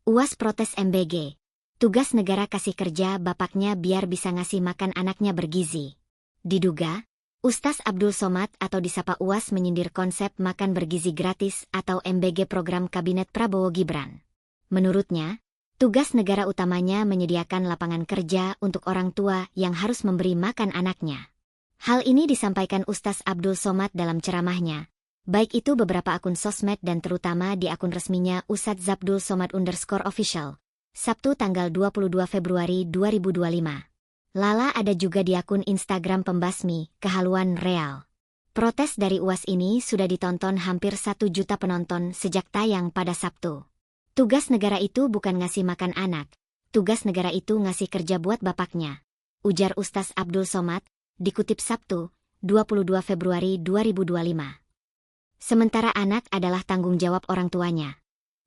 UAS protes MBG. Tugas negara kasih kerja bapaknya biar bisa ngasih makan anaknya bergizi. Diduga, Ustaz Abdul Somad atau disapa UAS menyindir konsep makan bergizi gratis atau MBG program Kabinet Prabowo Gibran. Menurutnya, tugas negara utamanya menyediakan lapangan kerja untuk orang tua yang harus memberi makan anaknya. Hal ini disampaikan Ustaz Abdul Somad dalam ceramahnya. Baik itu beberapa akun sosmed dan terutama di akun resminya Ustadz Zabdul Somad _official. Sabtu tanggal 22 Februari 2025. Lala ada juga di akun Instagram pembasmi, Kehaluan Real. Protes dari UAS ini sudah ditonton hampir 1 juta penonton sejak tayang pada Sabtu. Tugas negara itu bukan ngasih makan anak. Tugas negara itu ngasih kerja buat bapaknya. Ujar Ustadz Abdul Somad, dikutip Sabtu, 22 Februari 2025. Sementara anak adalah tanggung jawab orang tuanya.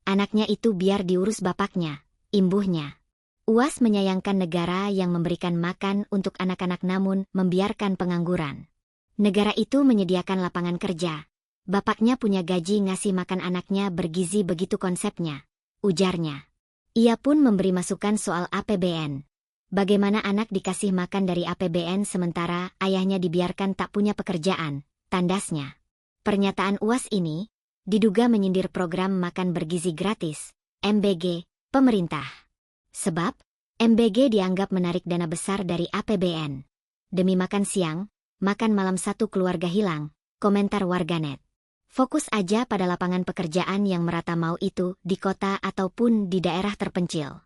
Anaknya itu biar diurus bapaknya, imbuhnya. UAS menyayangkan negara yang memberikan makan untuk anak-anak namun membiarkan pengangguran. Negara itu menyediakan lapangan kerja. Bapaknya punya gaji ngasih makan anaknya bergizi begitu konsepnya, ujarnya. Ia pun memberi masukan soal APBN. Bagaimana anak dikasih makan dari APBN sementara ayahnya dibiarkan tak punya pekerjaan, tandasnya. Pernyataan UAS ini diduga menyindir program makan bergizi gratis, MBG, pemerintah. Sebab, MBG dianggap menarik dana besar dari APBN. Demi makan siang, makan malam satu keluarga hilang, komentar warganet. Fokus aja pada lapangan pekerjaan yang merata mau itu di kota ataupun di daerah terpencil.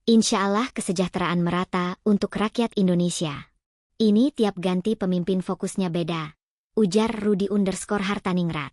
Insya Allah kesejahteraan merata untuk rakyat Indonesia. Ini tiap ganti pemimpin fokusnya beda. Ujar Rudi _Hartaningrat.